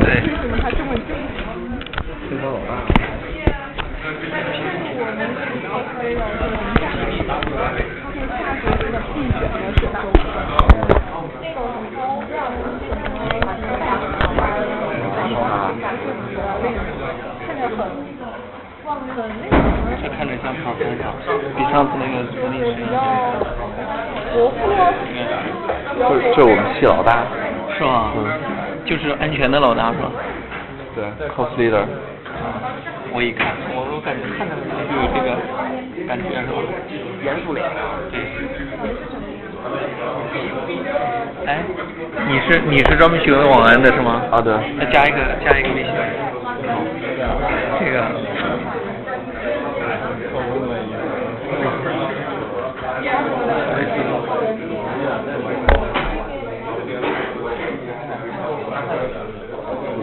对。为什么他这么近？对方老大。但是我们是靠推了，就我们下回是，他会下回是的必选模式打。那个很高调的是什么？感受起来那个看着很那个什么。这看着像跑山上，比上次那个比较活泼。这是我们系老大。是吗？就是安全的老大是吧？对 ，cos leader。我一看，我感觉看着就有这个感觉是吧？严肃脸。对。哎，你是专门学网安的是吗？啊对。那加一个微信。这个。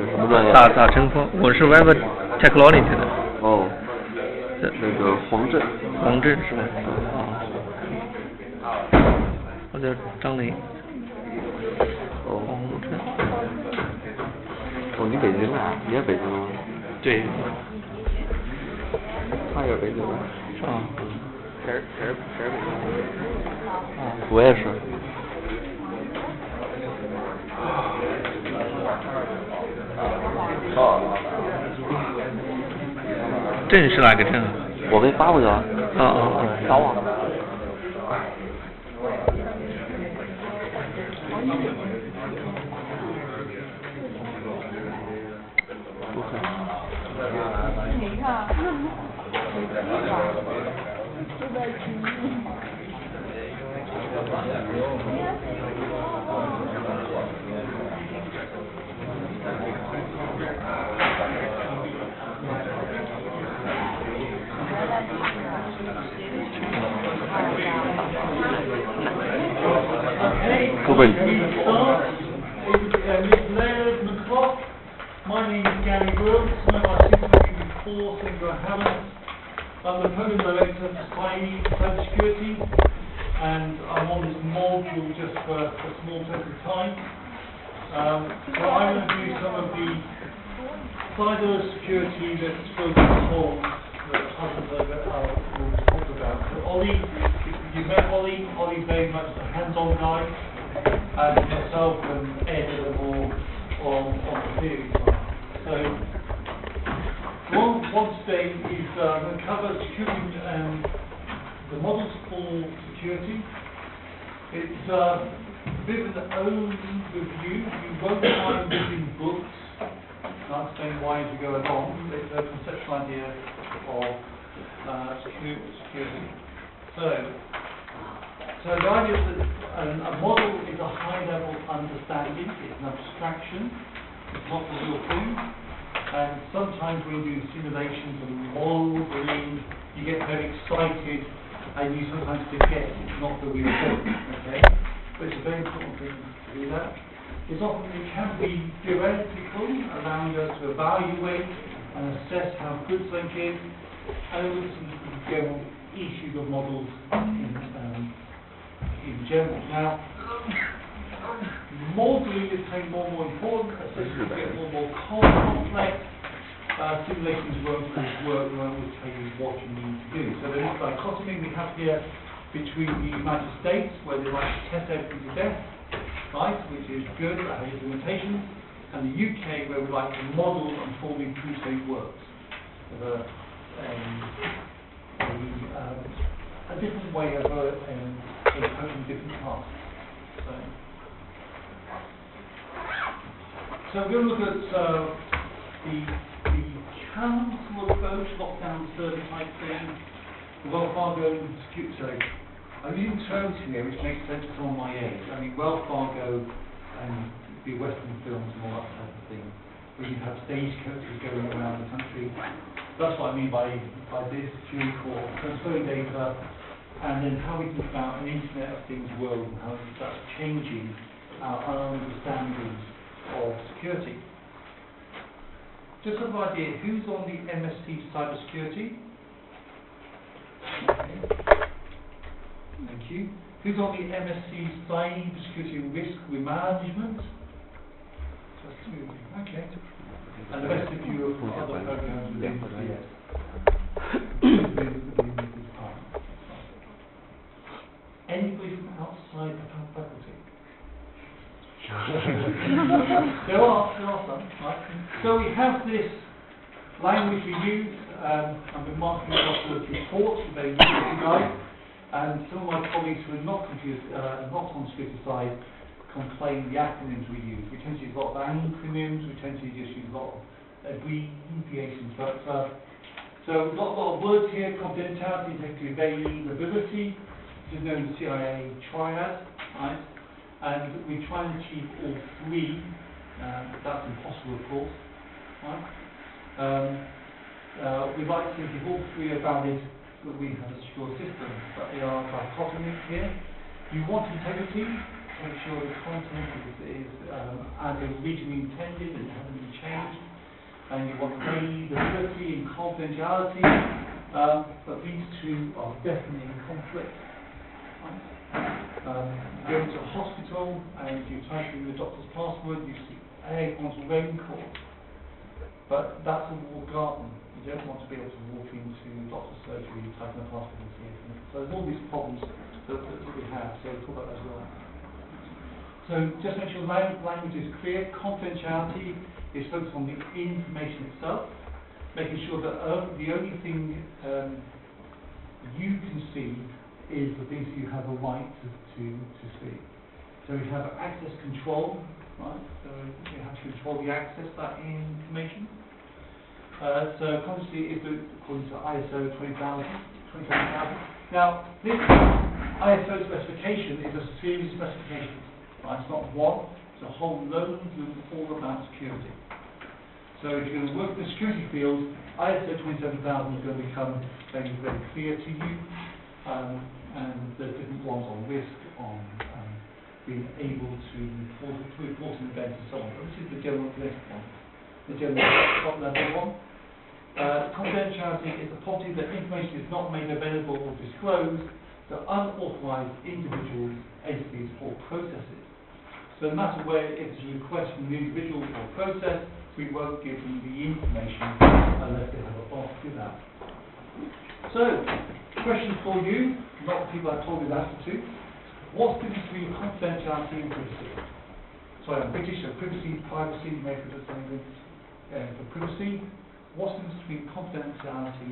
什么专业？打成风，我是 Web Technology 的。哦。那个黄振是吧？我叫张雷。哦。黄振。哦，你北京的啊？你也北京的吗？对。他也是北京的。是吗？谁是北京的？我也是。哦。镇是哪个镇啊？我给发过去了。打网。你看，就在群里。My name is Gary Brooks. I'm our before Sandra Hammond. I'm the program director for cybersecurity, and I'm on this module just for a small period of time. So I'm going to do some of the cybersecurity that's focused on that Husband will talk about. So Ollie, you've met Ollie. Ollie's very much a hands-on guy, and myself and Ed are more on the theory side. So one stage is going to cover security and the models for security. It's a bit of an overview. You won't find this in books. I'll explain why as we go along. It's a conceptual idea of security. So the idea is that a model is a high-level understanding. It's an abstraction. It's not the real thing. And sometimes when you do simulations and modeling, you get very excited and you sometimes forget it's not the real thing. Okay? But it's a very important thing to do that. It can be theoretical, allowing us to evaluate and assess how good something is, and also some general issues of models in general. Now, modeling is becoming more and more important as systems get more and more complex. Simulations won't work, we won't tell you what you need to do. So there is a dichotomy we have here between the United States, where they like to test everything to death, right, which is good, that has its limitations, and the UK, where we like to model and formally prove so it works. A different way of approaching different tasks. So we're going to look at the council approach, lockdown service type thing, the Wells Fargo security. Sorry, I'm using terms here which makes sense to someone my age. I mean, Wells Fargo and the Western films and all that type of thing, where you have stagecoaches going around the country. That's what I mean by this security core, transferring data, and then how we think about an Internet of Things world and how that's changing our understandings of security. Just an idea, who's on the MSc cybersecurity? Okay. Thank you. Who's on the MSc cybersecurity risk management? Just two of you. Okay. And the rest of you are for other programs within CS. Anybody from outside the faculty? there are some, right? So we have this language we use. I've been marking it off the report, very useful guide, and some of my colleagues who are not on security side complain the acronyms we use. We tend to use a lot of acronyms. We tend to just use a lot of abbreviations. But so we've got a lot of words here: confidentiality, integrity, availability. This is known as CIA triad, right? And we try and achieve all three. That's impossible, of course, right? We'd like to think if all three are valid, that we have a secure system. But they are dichotomies here. You want integrity, to make sure the content is as originally intended and hasn't been changed. And you want availability and confidentiality, but these two are definitely in conflict. You go to a hospital and you type in the doctor's password, you see everyone's rain court. But that's a walled garden. You don't want to be able to walk into doctor's surgery, type in a password and see it. So there's all these problems that we have, so we'll talk about that as well. So just make sure the language is clear. Confidentiality is focused on the information itself, making sure that the only thing you can see is the things you have a right to see. So we have access control, right? So you have to control the access to that information. So confidentiality is according to ISO 27000. Now, this ISO specification is a series of specifications, right? It's not one, it's a whole load of all about security. So if you're going to work in the security field, ISO 27000 is going to become very, very clear to you. And there's different ones on risk, on being able to report an event and so on. But this is the general list one, the general top level one. Confidentiality is the property that information is not made available or disclosed to unauthorized individuals, entities, or processes. So no matter where it's a request from the individual or process, we won't give them the information unless they have a path to that. So, question for you, not the people I've told you the answer to. What's the difference between confidentiality and privacy? Sorry, I'm British, so privacy, privacy, maybe the same thing. For privacy, what's the difference between confidentiality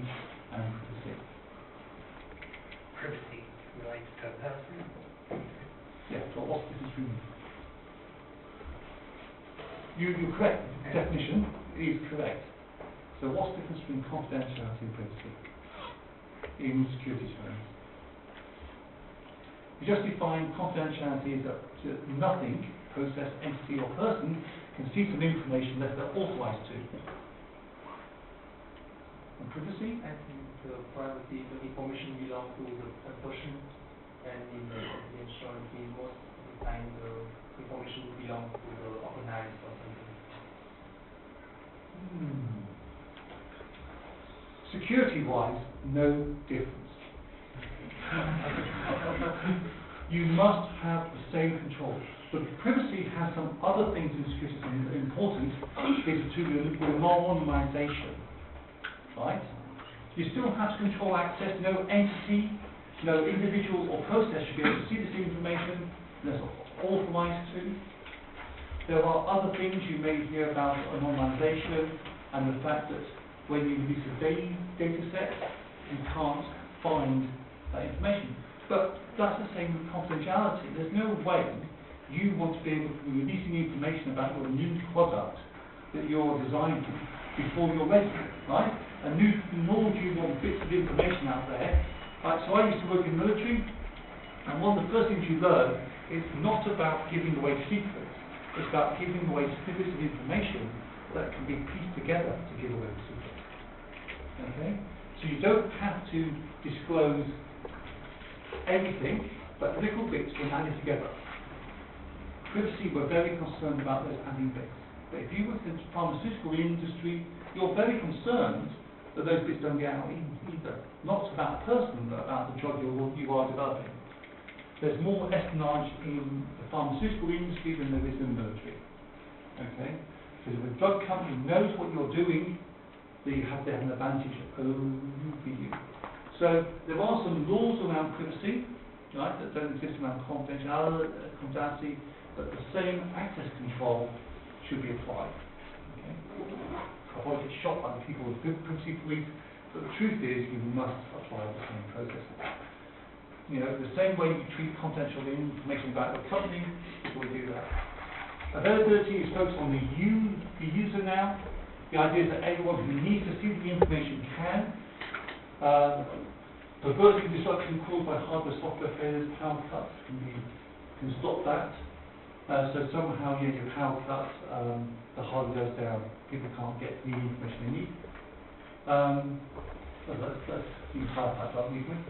and privacy? Privacy relates to a person. Yeah, so what's the difference between them? You're correct. The definition is correct. So what's the difference between confidentiality and privacy in security terms? You just define confidentiality as that nothing, process, entity or person can see some information unless they're authorized to. And privacy? I think privacy, the information belongs to the person, and in the confidentiality, most of the time the information belongs to the organized or something. Security-wise, no difference. You must have the same control. But privacy has some other things in security that are important, is to do with anonymization. Right? You still have to control access. No entity, no individual or process should be able to see this information unless authorized to. There are other things you may hear about anonymization and the fact that when you release a data set, you can't find that information. But that's the same with confidentiality. There's no way you want to be able to be releasing information about your new product that you're designing before you're ready, right? And nor do you want bits of information out there. Right? So I used to work in the military, and one of the first things you learn is not about giving away secrets. It's about giving away snippets of information that can be pieced together to give away the secret. Okay? So you don't have to disclose everything, but little bits when added together. Privacy, we're very concerned about those adding bits. But if you work in the pharmaceutical industry, you're very concerned that those bits don't get out either. Not about the person, but about the drug you are developing. There's more espionage in the pharmaceutical industry than there is in the military. Okay? Because if a drug company knows what you're doing, they have an advantage over you. So there are some laws around privacy, right, that don't exist around confidentiality, but the same access control should be applied. Okay? I've always get shot by the people with privacy police, but the truth is you must apply the same processes. You know, the same way you treat confidential information about your company, we do that. Availability is focused on the user now. The idea is that everyone who needs to see the information can. Perversity disruption caused by hardware software failures, power cuts can stop that. So somehow, yeah, your power cuts, the hardware goes down, people can't get the information they need. That's the hard part of movement.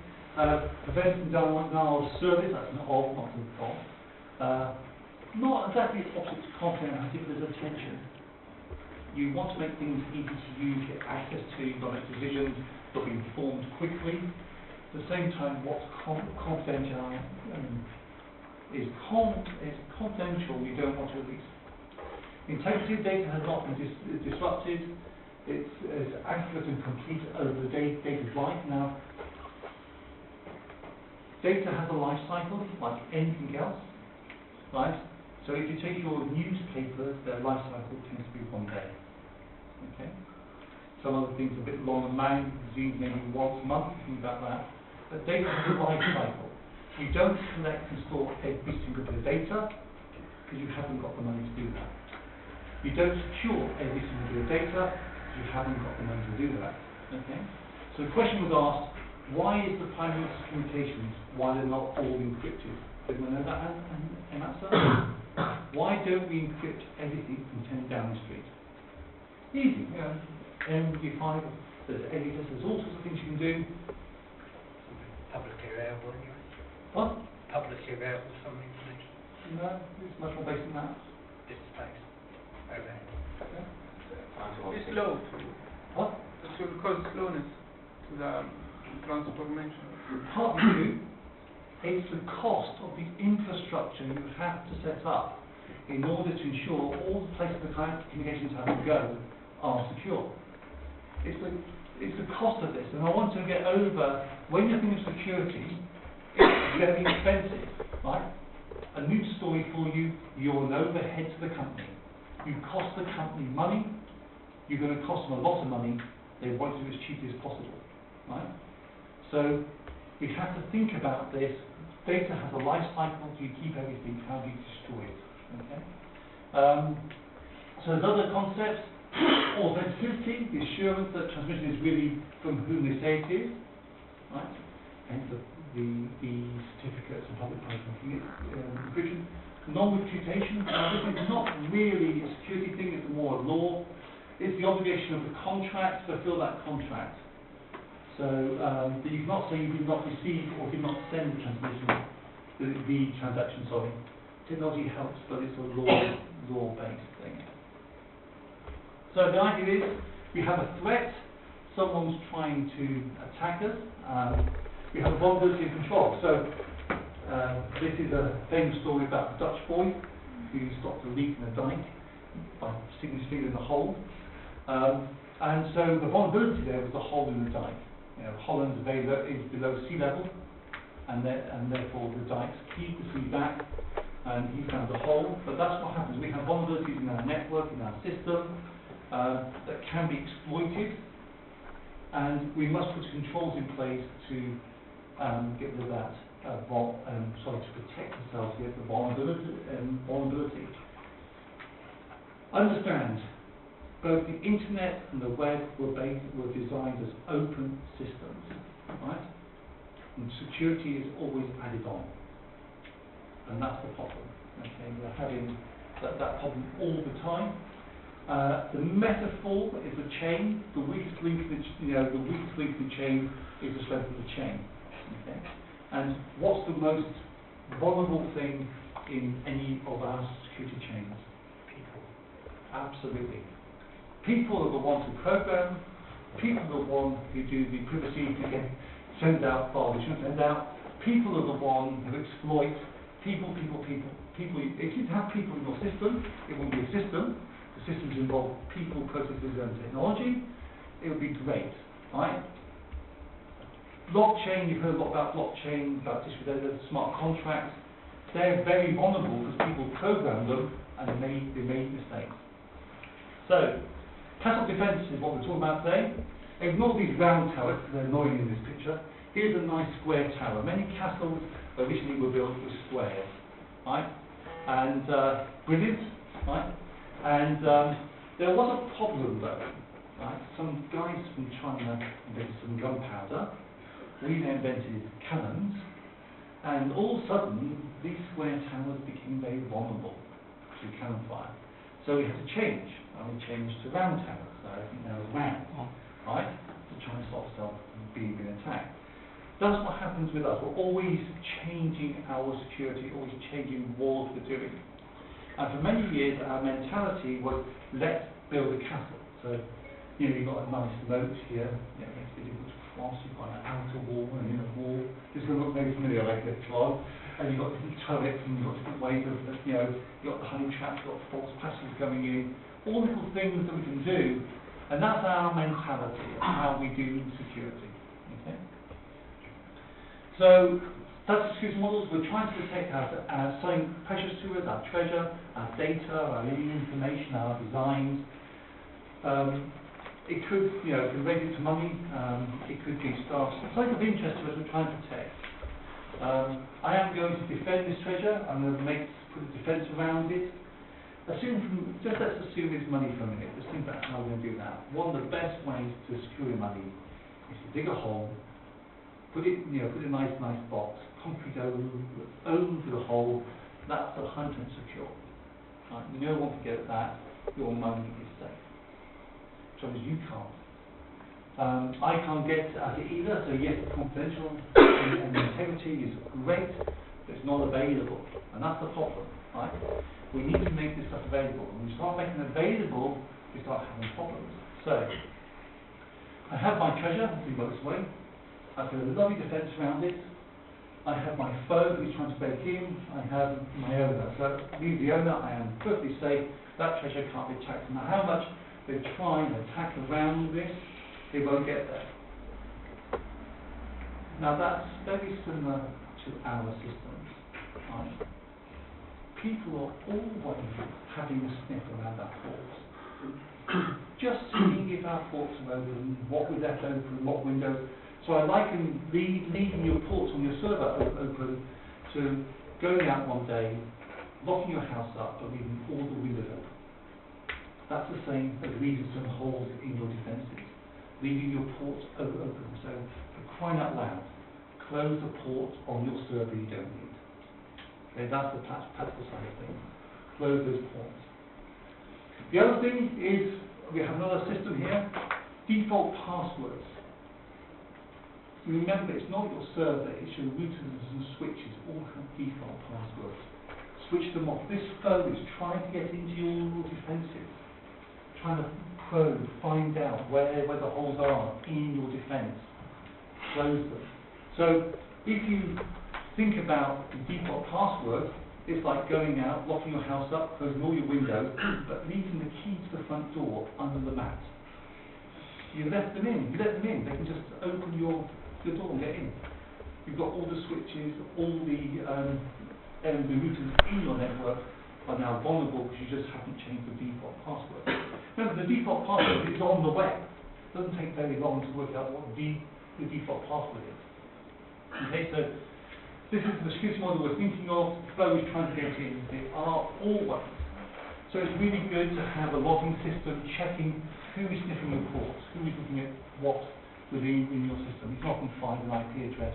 Preventing denial of service, that's an of, not an of. Not exactly opposite to confidentiality, but there's a tension. You want to make things easy to use, get access to, you've got to make decisions, you'll be informed quickly. At the same time, what's confidential is confidential, you don't want to release. Integrity of data has not been disrupted. It's accurate and complete over the data's life. Now, data has a life cycle like anything else, right? So if you take your newspapers, their life cycle tends to be 1 day. Okay? Some other things are a bit longer, magazines maybe once a month, things like that. But data has a life cycle. You don't collect and store every single bit of data because you haven't got the money to do that. You don't secure every single bit of data because you haven't got the money to do that. Okay? So the question was asked, why is the primary communications, why they're not all encrypted? Did we know that an answer? Why don't we encrypt everything from 10 Downing Street? Easy, you know, MD5, there's editors, there's all sorts of things you can do. Publicly available anyway. What? Publicly available some information. No, it's much more basic than that. This space. Okay. Yeah. It's slow. What? It will cause slowness to the transformation. Part 2, it's the cost of the infrastructure you have to set up in order to ensure all the places the communications have to go are secure. It's the cost of this, and I want to get over, when you think of security, it's going to be expensive, right? A news story for you, you're an overhead to the company. You cost the company money, you're going to cost them a lot of money, they want to do it as cheaply as possible, right? So we have to think about this. Data has a life cycle. Do you keep everything? How do you destroy it? Okay. So there's other concepts. Authenticity, the assurance that transmission is really from whom they say it is, right? Hence the certificates and public encryption. Non-reputation. Now this is not really a security thing. It's more a law. It's the obligation of the contract to fulfill that contract. So that you cannot say you did not receive or did not send the transmission, the transaction, sorry. Technology helps, but it's a law-based thing. So the idea is, we have a threat, someone's trying to attack us, we have a vulnerability and control. So this is a famous story about the Dutch boy who stopped a leak in a dike by sticking his finger in the hole. And so the vulnerability there was the hole in the dike. You know, Holland is below sea level, and therefore the dikes keep the sea back, and he found a hole. But that's what happens. We have vulnerabilities in our network, in our system, that can be exploited, and we must put controls in place to get rid of that, to protect ourselves against the vulnerability. Understand. Both the internet and the web were designed as open systems, right? And security is always added on, and that's the problem. Okay, we're having that problem all the time. The metaphor is a chain. The weakest link in the chain is the strength of the chain. Okay, and what's the most vulnerable thing in any of our security chains? People. Absolutely. People are the ones who program, people are the ones who do the privacy, send out files they shouldn't send out, people are the ones who exploit, people. If you have people in your system, it won't be a system, because systems involve people, processes, and technology, it would be great, right? Blockchain, you've heard a lot about blockchain, about distributed smart contracts. They're very vulnerable because people program them and they made mistakes. So, castle defense is what we're talking about today. Ignore these round towers because they're annoying in this picture. Here's a nice square tower. Many castles originally were built with squares, right? And brilliant, right? And there was a problem though, right? Some guys from China invented some gunpowder. We invented cannons, and all of a sudden these square towers became very vulnerable to cannon fire. So we had to change, and we changed to round towers. So I think now it's round, right? To try and stop ourselves from being attacked. That's what happens with us. We're always changing our security, always changing what we're doing. And for many years, our mentality was, let's build a castle. So, you know, you've got a nice moat here. You know, it's difficult to cross. You've got an outer wall and an inner wall. This will look very familiar, like this one. And you've got different turrets and you've got different ways of, you know, you've got the honey traps, you've got false passages coming in. All little things that we can do. And that's our mentality, how we do security. Okay? So, that's security models. We're trying to protect our something precious to us, our treasure, our data, our living information, our designs. It could, you know, raise it to money. It could be staff. Something of interest to us we're trying to protect. I am going to defend this treasure. I'm going to put a defence around it. Just let's assume it's money for a minute. Just think about how we're going to do that. One of the best ways to secure your money is to dig a hole, put it in a nice box, concrete over the hole. That's 100% secure. Right? No one can get that. Your money is safe. Trouble is you can't. I can't get at it either. So yes, it's confidential and the integrity is great, but it's not available, and that's the problem, right? We need to make this stuff available. When we start making it available, we start having problems. So I have my treasure. Let's go this way. I've got a lovely defence around it. I have my foe who's trying to break in. I have my owner. So leave the owner. I am perfectly safe. That treasure can't be attacked. No matter how much they try and attack around this, they won't get there. Now that's very similar to our systems. Right? People are always having a sniff around our ports. Just seeing if our ports are open, what we left open, what windows. So I liken leaving your ports on your server open to going out one day, locking your house up, but leaving all the windows open. That's the same as leaving some holes in your defences. Leaving your ports open. So, for crying out loud, close the ports on your server you don't need. Okay, that's the practical side of things. Close those ports. The other thing is, we have another system here, default passwords. Remember, it's not your server, it's your routers and switches, all have default passwords. Switch them off. This phone is trying to get into your defences. Trying to probe, find out where the holes are in your defence. Close them. So if you think about the default password, it's like going out, locking your house up, closing all your windows, but leaving the key to the front door under the mat. You let them in. They can just open your door and get in. You've got all the switches, all the routers in your network are now vulnerable because you just haven't changed the default password. Remember, the default password is on the web. It doesn't take very long to work out what the default password is. Okay, so this is the security model we're thinking of. Flow is trying to get in. They are always. So it's really good to have a logging system checking who is sniffing your ports, who is looking at what within your system. You can often find an IP address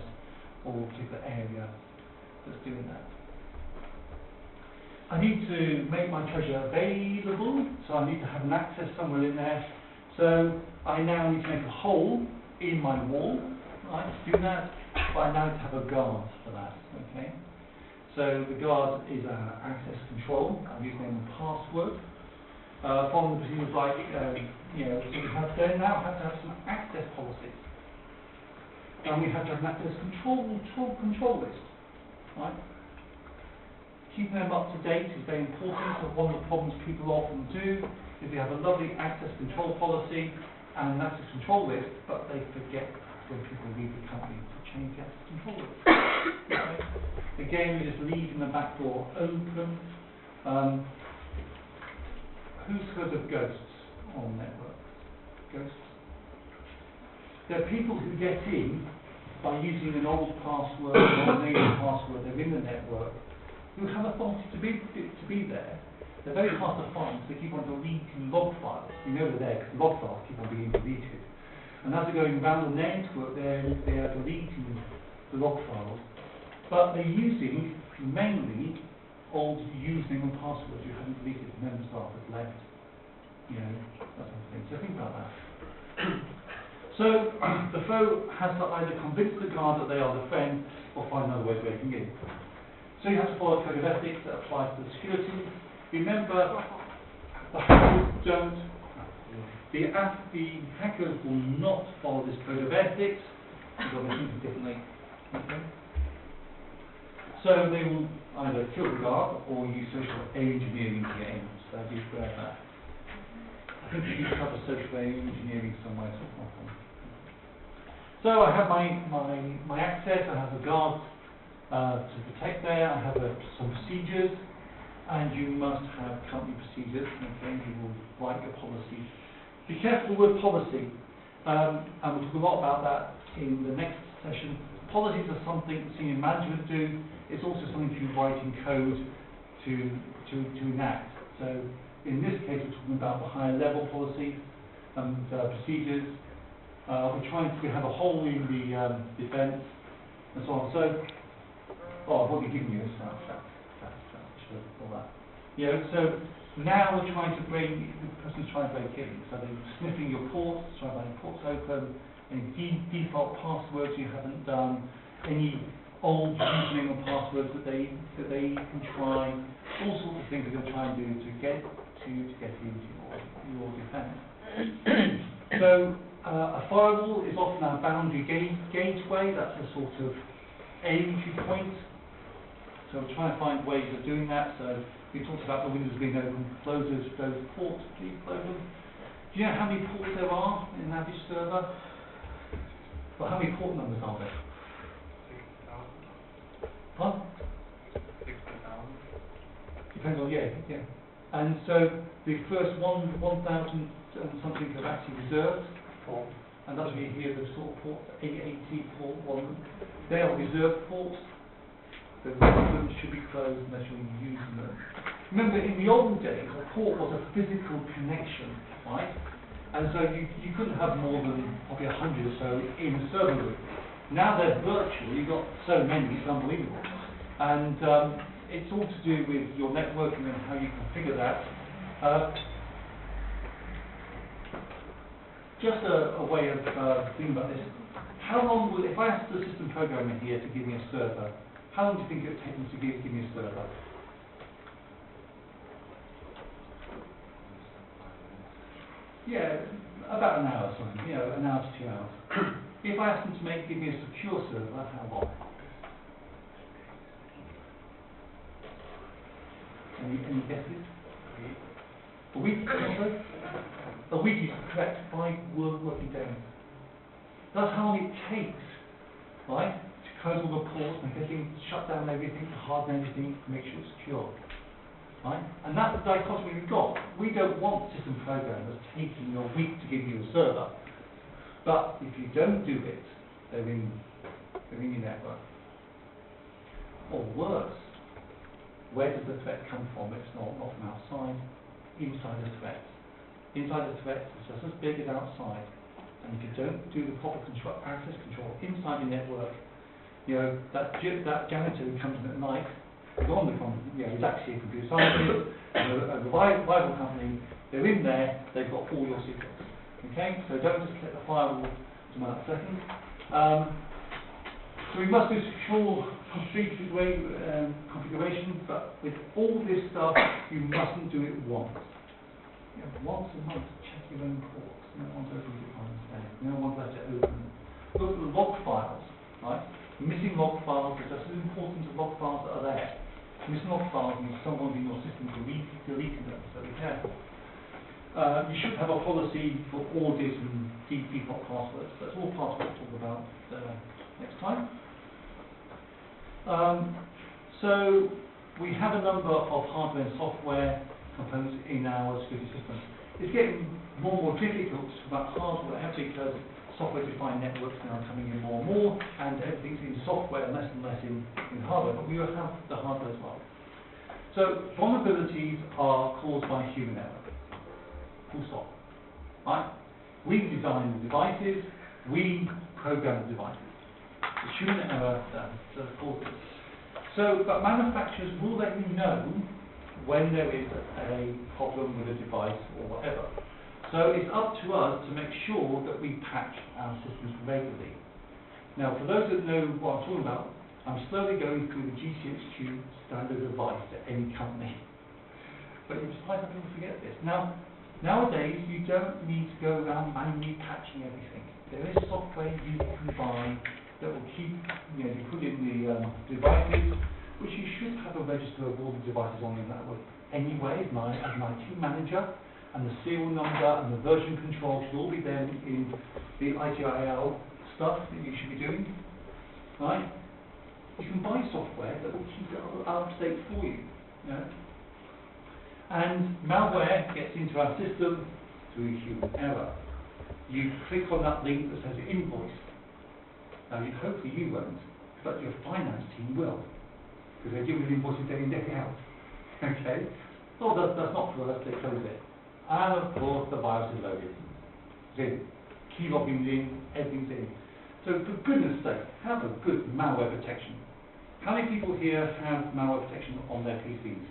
or a particular area that's doing that. I need to make my treasure available, so I need to have an access somewhere in there. So I now need to make a hole in my wall. Right, to do that, but I now need to have a guard for that. Okay. So the guard is our access control. I'm using a password. Following the procedures like, so we now have to have some access policies. And we have to have an access control list. Right? Keeping them up to date is very important. So one of the problems people often do is they have a lovely access control policy and an access control list, but they forget when people leave the company to change the access control list. Okay? Again, we're just leaving the back door open. Who's heard of ghosts on networks? Ghosts? There are people who get in by using an old password or a native password. They're in the network, who have authority to be there. They're very hard to find, so they keep on deleting log files. You know they're there because log files keep on being deleted. And as they're going around the network, they are deleting the log files. But they're using mainly old username and passwords you haven't deleted, member staff has left. You know, that sort of thing. So think about that. So the foe has to either convince the guard that they are the friend or find another way of breaking in. So you have to follow a code of ethics that applies to security. Remember, the hackers don't. The hackers will not follow this code of ethics because they think differently. Okay? So they will either kill the guard or use social engineering to get in. So be aware of that. I think you cover social engineering somewhere. So I have my access. I have the guards to protect there. I have some procedures. And you must have company procedures, okay? You will write your policies. Be careful with policy, and we'll talk a lot about that in the next session. Policies are something senior management do. It's also something you write in code to enact. So in this case, we're talking about the higher level policies and procedures. We're trying to have a hole in the defence and so on. So, I've already given you a snapshot. All that. You know, so now we're trying to bring, the person's trying to break in. So they're sniffing your ports, trying to find your ports open, any default passwords you haven't done, any old username or passwords that they can try, all sorts of things they're going to try and do to get into your defence. So a firewall is often our boundary gateway. That's a sort of entry point. So we're trying to find ways of doing that. So we talked about the windows being open. Close those ports, please close them. Do you know how many ports there are in an average server? Well, how many port numbers are there? 60,000. Huh? 60,000. Depends on, yeah. And so the first 1,000 something are actually reserved. And that's where you hear the sort of ports, 880 port 1. They are reserved ports. The rest of them should be closed unless you're using them. Remember, in the olden days, a port was a physical connection, right? And so you couldn't have more than probably 100 or so in a server room. Now they're virtual. You've got so many, it's unbelievable. And it's all to do with your networking and how you configure that. Just a way of thinking about this. How long will, if I asked the system programmer here to give me a server, how long do you think it would take them to give me a server? Yeah, about an hour or something, you know, an hour to 2 hours. If I asked them to give me a secure server, how long? Any guesses? A week or so? A week is correct, 5 working days. That's how long it takes, right? To close all the ports, make everything, shut down everything, to harden everything, to make sure it's secure. Right? And that's the dichotomy we've got. We don't want system programmers taking a week to give you a server. But if you don't do it, they're in your network. Or worse, where does the threat come from? It's not from outside, inside the threat. Inside the threat is just as big as outside. And if you don't do the proper access control inside your network, you know, that janitor who comes in at night, is actually a computer scientist, a rival company, they're in there, they've got all your secrets. Okay, so don't just click the firewall to that second. So we must do secure configuration, but with all this stuff, you mustn't do it once. You know, once a month, check your own ports. No one's opened it by mistake. No one's left it open. Look at the log files, right? Missing log files are just as important as log files that are there. Missing log files means someone in your system deleted them, so be careful. You should have a policy for audit and default passwords. That's all part of what we'll talk about next time. So we have a number of hardware and software components in our security systems. It's getting more and more difficult to talk about hardware because software-defined networks now are coming in more and more, and everything's in software and less in hardware, but we will have the hardware as well. So vulnerabilities are caused by human error. Full stop. Right? We design the devices, we program the devices. It's human error that causes. So, but manufacturers will let you know when there is a problem with a device or whatever. So it's up to us to make sure that we patch our systems regularly. Now, for those that know what I'm talking about, I'm slowly going through the GCHQ standard advice to any company. But you're surprised that people forget this. Now, nowadays, you don't need to go around manually patching everything. There is software you can buy that will keep, you put in the devices, which you should have a register of all the devices on your network anyway, as an IT manager, and the serial number and the version control should all be there in the ITIL stuff that you should be doing, right? You can buy software that will keep it up to date for you, And malware gets into our system through human error. You click on that link that says invoice. Now, hopefully you won't, but your finance team will, because they deal with invoices day in, day out. Okay? Oh, that's not for us, they close it. And of course, the virus is loaded. It's in. Key logins in, everything's in. So, for goodness sake, have a good malware protection. How many people here have malware protection on their PCs?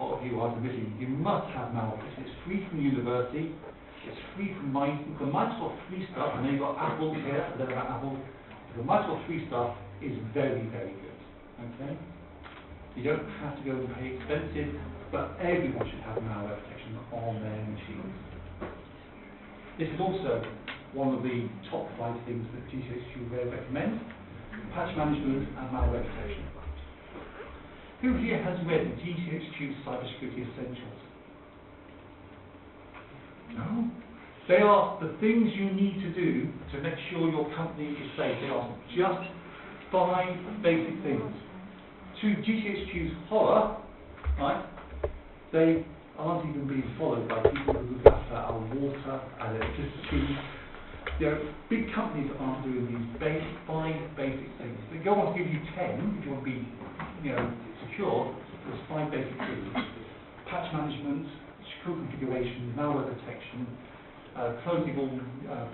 A lot of you are admitting you must have malware. It's free from the university. It's free from the Microsoft free stuff. I know you've got Apple here. I don't know about Apple. The Microsoft free stuff is very, very good. Okay. You don't have to go and pay expensive, but everyone should have malware protection on their machines. This is also one of the top 5 things that GCHQ recommends: patch management and malware protection. Who here has read the GCHQ Cybersecurity Essentials? No? They are the things you need to do to make sure your company is safe. They are just 5 basic things. To GCHQ's horror, right, they aren't even being followed by people who look after our water and electricity. Big companies aren't doing these 5 basic things. They go on to give you 10 if you want to be, secure. There's 5 basic things: patch management, secure configuration, malware protection, closing all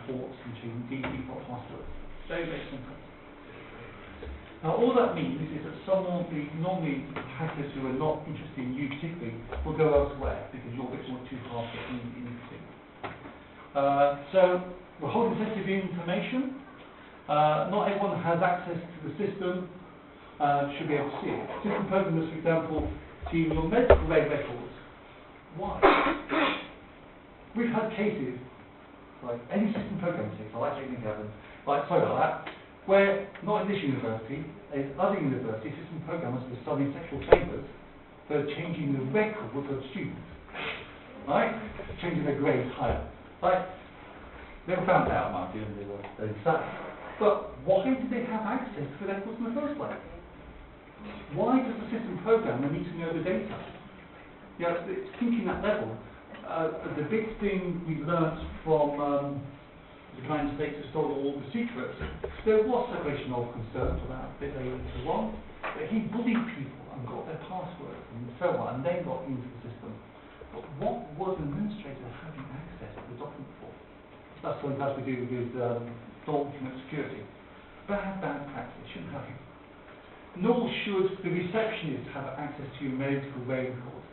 ports and changing default passwords. Very, very simple. Now, all that means is that normally hackers who are not interested in you particularly will go elsewhere because you're a bit more too hard to get into. So, we're holding sensitive information. Not everyone has access to the system, should be able to see it. System programmers, for example, see your medical records. Why? We've had cases, like any system programmer case, I like taking Gavin, sorry about that, where, not in this university, in other universities, system programmers were studying sexual favours, they're changing the records of students, right? Changing their grades higher. Never found out, mind you, and they were sad. But why did they have access to the records in the first place? Why does the system programmer need to know the data? It's thinking that level. The big thing we learnt from the United States who stole all the secrets, there was separation of concern for that bit later on, but he bullied people and got their passwords and so on, and then got into the system. But what was an administrator having access to the document for? That's something that we do with document security. Bad practice, shouldn't have it. Nor should the receptionist have access to your medical records.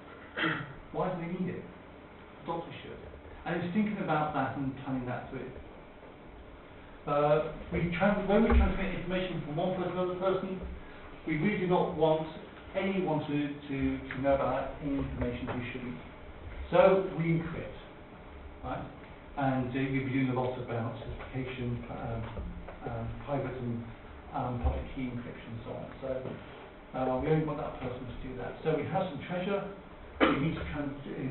Why do they need it? The doctor should. And he's thinking about that and planning that through. When we transmit information from one person to another person, we really do not want anyone to know about any information we shouldn't. So we encrypt, right? And you'll be doing a lot about certification, private and public key encryption and so on. So we only want that person to do that. So we have some treasure, we need to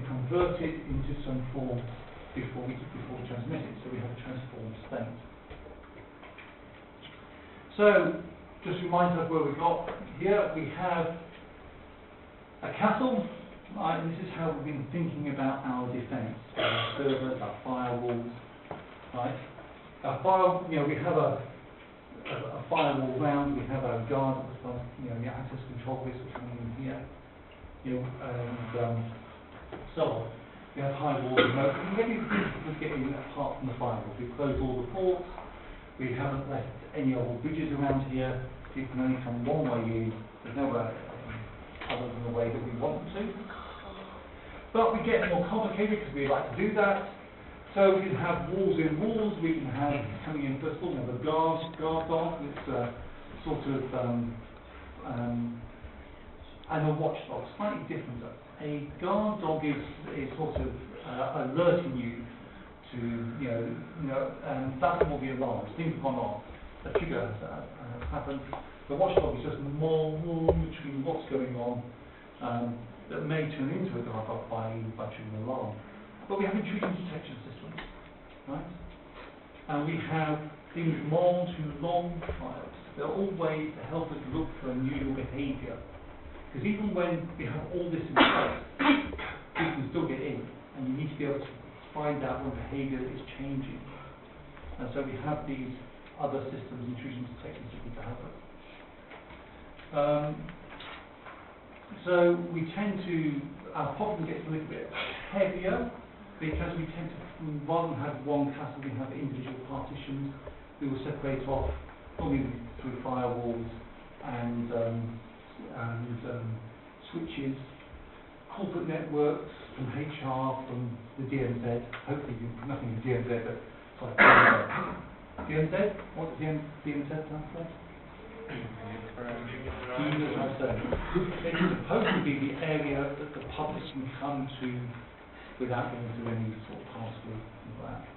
convert it into some form before we transmit it, so we have a transformed state. So, just remind us where we got. Here we have a castle, right, and this is how we've been thinking about our defence, our servers, our firewalls, right? We have a firewall round, we have our guard at the front, the access control bits which are in here, and so on. We have high wall remote, and maybe we get in apart from the firewall. We've closed all the ports, we haven't left any old bridges around here, you can only come one way in, there's no way other than the way that we want to. But we get more complicated because we like to do that. So we can have walls in walls, we can have, coming in first of all, we have a guard dog, that's sort of, and a watchdog, slightly different. A guard dog is sort of alerting you to, that's more the alarms, things have gone on, a trigger has happened. The watchdog is just more between what's going on that may turn into a guard dog by triggering an alarm. But we have intrusion detection systems, right? And we have things to long trials. They're all ways to help us look for unusual behaviour. Because even when we have all this in place, we can still get in, and you need to be able to find out when behaviour is changing. And so we have these other systems, intrusion detection systems to help us. So we tend to, our problem gets a little bit heavier because we tend to, rather than have one castle, we have individual partitions. We will separate off only through firewalls and switches, corporate networks from HR, from the DMZ, hopefully nothing to DMZ, but sorry, DMZ? What does DMZ stand for? It's supposed to be the area that the public can come to without going through any sort of password and like that.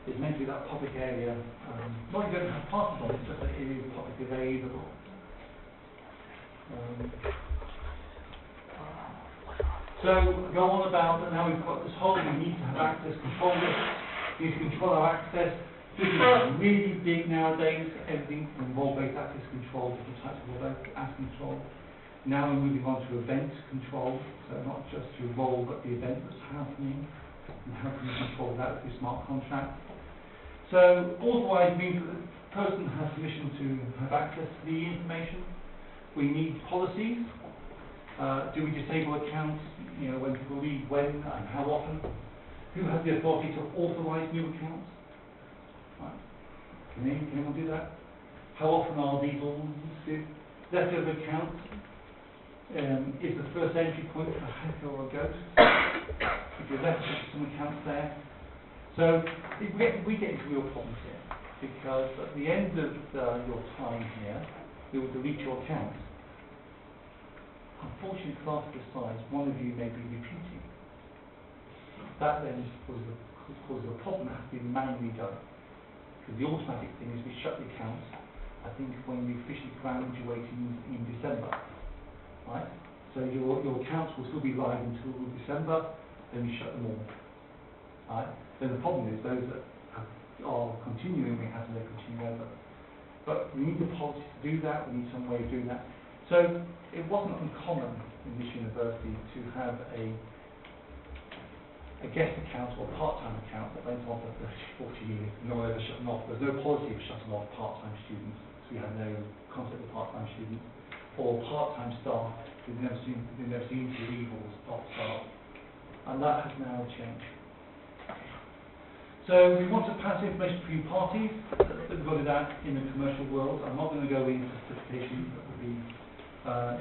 It's meant to be that public area. Well, you don't have passwords on it, it's just that it is publicly available. So go on about that. Now we've got this whole, we need to have access control lists. We need to control our access. This is really big nowadays, everything from role-based access control, different types of role-based access control. Now we're moving on to event control, so not just your role, but the event that's happening, and how can you control that through smart contracts. So authorized means that the person has permission to have access to the information. We need policies. Do we disable accounts, when people leave, when and how often? Who has the authority to authorize new accounts? Right. Can anyone do that? How often are these all used? Leftover accounts is the first entry point for a hacker or a ghost. If you're left with some accounts there. So we get into real problems here, because at the end of your time here, we will delete your account. Unfortunately, class this size, one of you may be repeating. That then causes a problem that has to be manually done. Because the automatic thing is we shut the accounts, I think, when you officially graduate in December. Right? So your accounts will still be live until December, then you shut them all. Right? Then the problem is those that are continuing, we have to continue over. But we need the policy to do that, we need some way of doing that. So it wasn't uncommon in this university to have a guest account or a part-time account that went on for 30, 40 years. No one ever shut them off. There's no policy of shutting off part-time students. So we had no concept of part-time students or part-time staff. They never seem to leave or stop staff. And that has now changed. So we want to pass information between parties. We've got that in the commercial world. I'm not going to go into certification. That would be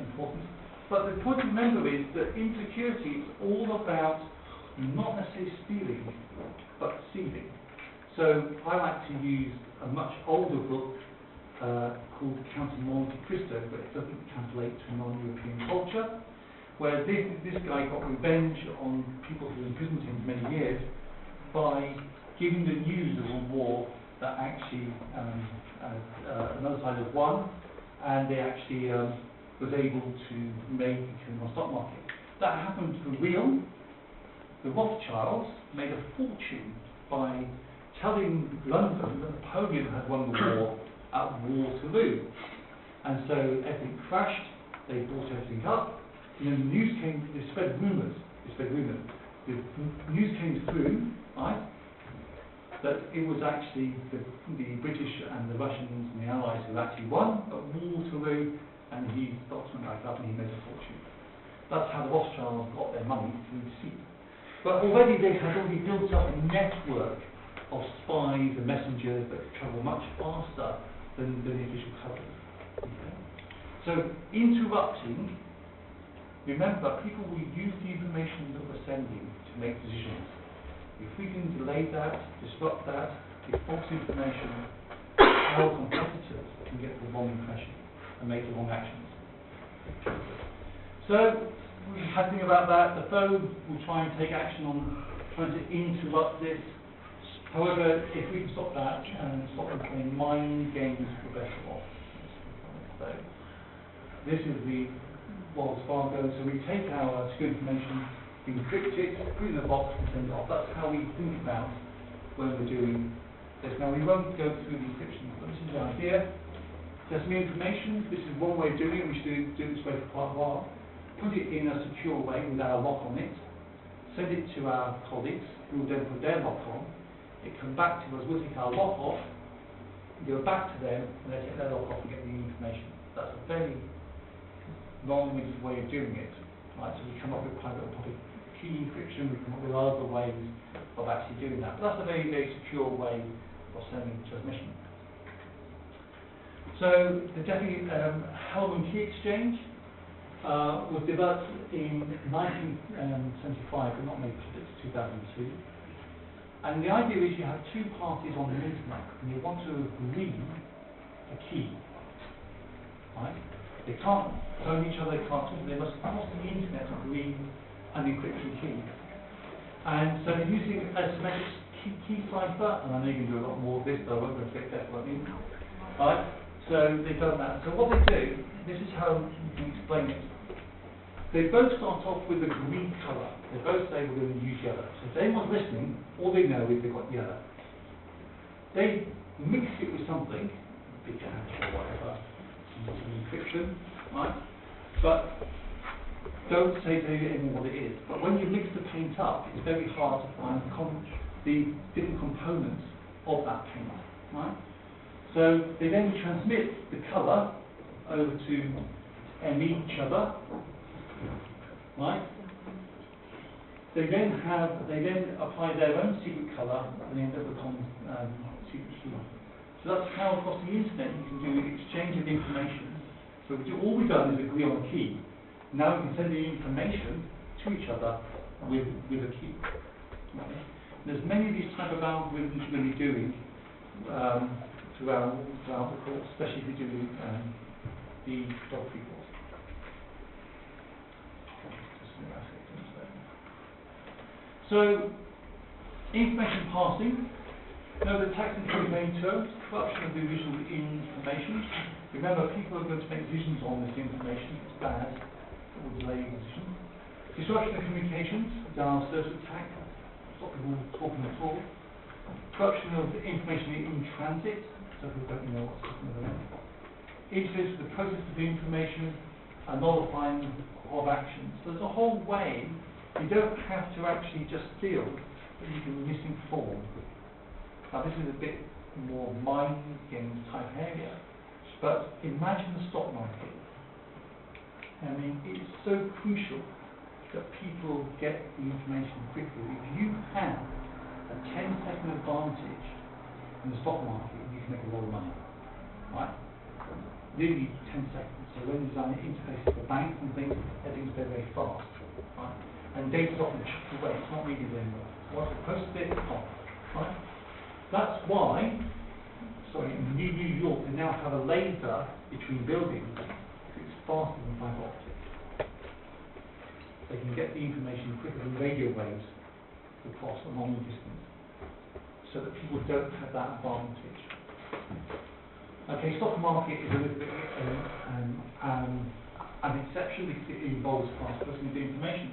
important. But the point to remember is that in security, it's all about not necessarily stealing, but deceiving. So I like to use a much older book called Counting Monte Cristo, but it doesn't translate to non-European culture, where this guy got revenge on people who imprisoned him for many years by giving the news of a war that actually another side had won, and they actually was able to make it on the stock market. That happened for real. The Rothschilds made a fortune by telling London that Napoleon had won the war at Waterloo. And so everything crashed, they bought everything up, and then the news came, they spread rumours. The news came through, right, that it was actually the British and the Russians and the Allies who actually won at Waterloo, and he got went back up and he made a fortune. That's how the Rothschilds got their money through deceit. But already they had already built up a network of spies and messengers that could travel much faster than the official coverage. Okay? So interrupting, remember, people will use the information that we're sending to make decisions. If we can delay that, disrupt that, give false information, our competitors can get the wrong impression and make the wrong actions. So, we have to think about that. The foe will try and take action on trying to interrupt this. However, if we can stop that and stop them playing mind games for best of all. So, this is the Wells Fargo. So we take our secure information, encrypt it, put it in a box and send it off. That's how we think about when we're doing this. Now we won't go through the encryption, but this is the idea. There's some information. This is one way of doing it. We should do this way for quite a while. Put it in a secure way with our lock on it. Send it to our colleagues, who will then put their lock on. It comes back to us. We'll take our lock off, go back to them, and they take their lock off and get the information. That's a very long-winded way of doing it. Right, so we come up with private and public key encryption, we come up with other ways of actually doing that. But that's a very, very secure way of sending transmission. So the Hellman Key Exchange was developed in 1975, but not made public to 2002. And the idea is you have two parties on the internet, and you want to agree a key. Right? They can't phone each other, they can't talk, they must cross the internet to agree an encryption key. And so they're using a symmetric key cipher, and I know you can do a lot more of this, but I won't go into depth what I mean. Right? So they've done that. So what they do, this is how you can explain it. They both start off with a green colour. They both say we're going to use yellow. So if anyone's listening, all they know is they've got yellow. They mix it with something, big or whatever, some encryption, right? But don't say to anyone what it is. But when you mix the paint up, it's very hard to find the different components of that paint, right? So they then transmit the colour over to each other, right? They then apply their own secret colour and they end up with secret key. So that's how across the internet you can do exchange of information. So all we've done is agree on a key. Now we can send the information to each other with a key. Okay? There's many of these type of algorithms you're going to be doing throughout the course, especially if you're doing the photography course. So, information passing. Now the tax and code main terms, corruption of the original information. Remember, people are going to make decisions on this information. It's bad. It will delay your decision. Disruption of communications, denial of service attack, stop people talking at all. Corruption of the information in transit, so people don't know what's happening with them. Interference with the process of the information, and nullifying of actions. So there's a whole way. You don't have to actually just feel that you can misinform. Now this is a bit more mind game type area, but imagine the stock market. I mean, it's so crucial that people get the information quickly. If you have a 10-second advantage in the stock market, you can make a lot of money, right? Literally 10 seconds. So when you design interfaces for banks and things, everything's very, very fast, right? And data's often chucked away, it's not needed anymore. Once you post it, it's gone, right? That's why, in New York, they now have a laser between buildings. It's faster than fiber optics. They can get the information quicker than radio waves across a long distance, so that people don't have that advantage. Okay, stock market is a little bit an exception because it involves cross-person information.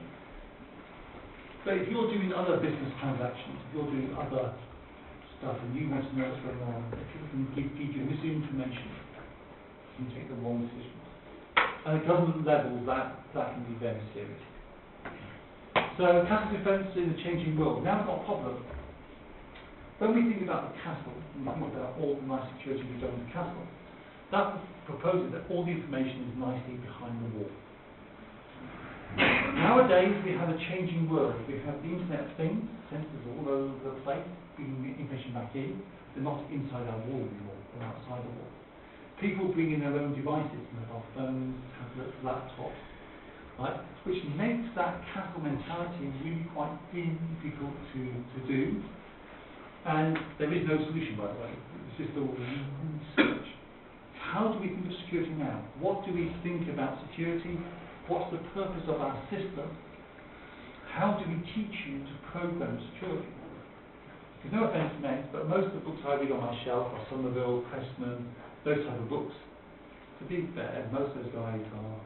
But if you're doing other business transactions, if you're doing other stuff and you want to know what's going on, if people can give you misinformation, you can take the wrong decisions. And at government levels, that can be very serious. So castle defence in a changing world. Now it's not a problem. When we think about the castle, and we think about all the nice security we've done in the castle, that proposes that all the information is nicely behind the wall. Nowadays, we have a changing world. We have the Internet of Things, sensors all over the place, bringing the information back in. They're not inside our wall anymore, they're outside the wall. People bring in their own devices, mobile phones, tablets, laptops, right? Which makes that castle mentality really quite difficult to do. And there is no solution, by the way. It's just all research. How do we think of security now? What do we think about security? What's the purpose of our system? How do we teach you to program security? There's no offence meant, but most of the books I read on my shelf are Somerville, Pressman, those type of books. To be fair, most of those guys are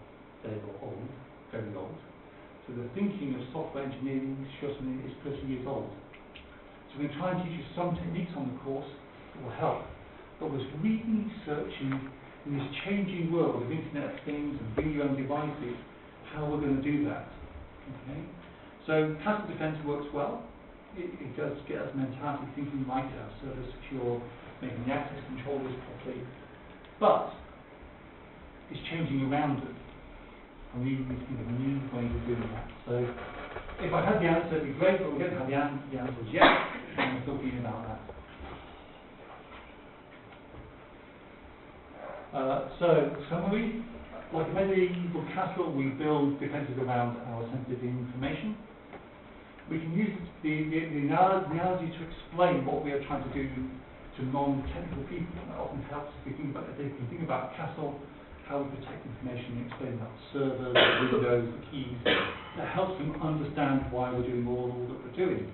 old, very old. So the thinking of software engineering, security is 30 years old. So we're going to try and teach you some techniques on the course that will help. But was really researching in this changing world of Internet of Things and bring your own devices, how we're going to do that. Okay? So castle defence works well. It does get us mentality thinking right, our server secure, making the access controllers properly. But it's changing around us. And we need to think of new ways of doing that. So if I had the answer, it'd be great, but we don't have the answers yet. I'm still thinking about that. So, summary, like a medieval castle, we build defences around our sensitive information. We can use the analogy to explain what we are trying to do to non-technical people. That often helps if they can think about a castle, how we protect information, explain about servers, windows, the keys. That helps them understand why we're doing all that we're doing.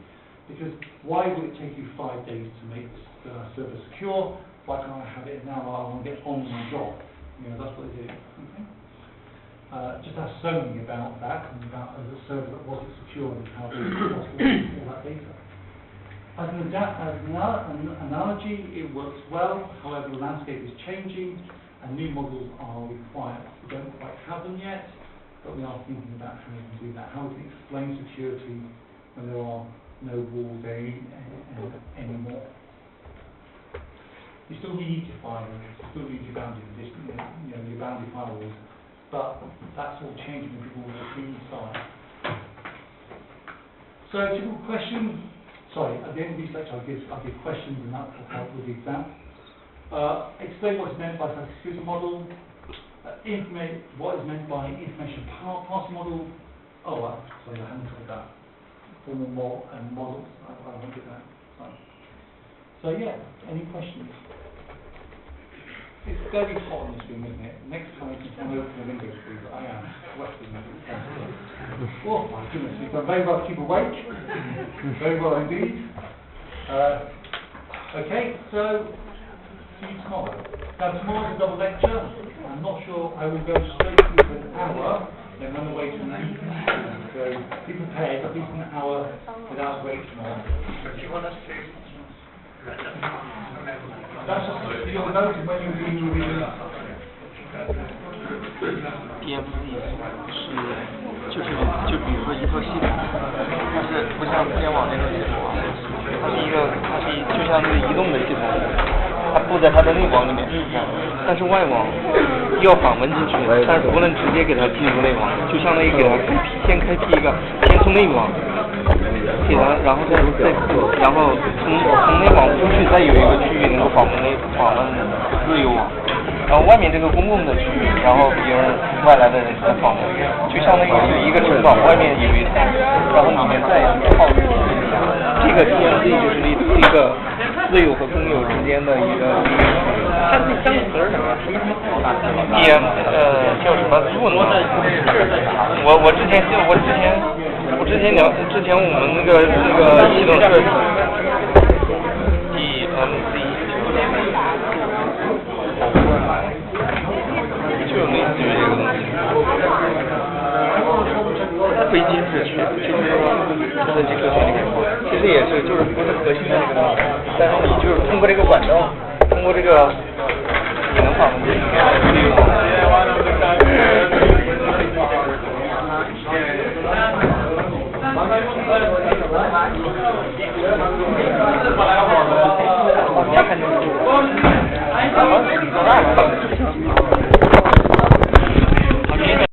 Because why would it take you 5 days to make the server secure? Why can't I have it now? I want to get on with my job. You know, that's what they do. Okay? Just ask Sony about that and about the server that wasn't secure and how they lost all that data. As an analogy, it works well. However, the landscape is changing and new models are required. We don't quite have them yet, but we are thinking about how we can do that. How we can explain security when there are no walls anymore. You still need your firewalls, you still need your boundary conditions, your boundary firewalls, but that's all changing when people walk inside. So, typical question. Sorry, at the end of each lecture I'll give questions and that will help with the exam. Explain what is meant by a security model. Informate what is meant by information passing model. Oh, sorry, I haven't covered that. Formal models. I won't do that. Sorry. So yeah, any questions? It's very hot in this room, isn't it? Next time you can come over to the window, please. I am sweating. Oh my goodness, you've done very well to keep awake. Very well indeed. Okay, so see you tomorrow. Now tomorrow's a double lecture. I'm not sure I will go straight through an hour, then run away to the meeting. So be prepared, at least an hour without break tomorrow. Do you want us to? That's just your note when you read it. DMZ 就比如说一套系统，它是不像互联网那种系统啊，它是就像那个移动的系统，它布在它的内网里面，但是外网要访问进去，但是不能直接给它进入内网，就相当于给它先开辟一个，先从内网给它，然后再然后从内网出去，再有一个区域能够访问自由网。然后外面这个公共的区域，然后别人外来的人才访问，就相当于是一个城堡，外面有一层，然后里面再套一层。这个 DMZ 就是一个私有和公有之间的一个。它是相词儿什么 ？DM 叫什么 Zoom 呢？我之前我们那个系统是 DMZ。就类似于这个东西。的这个其实也是就是不是核心的那个东西，但是你就是通过这个管道，通过这个也能访问这个。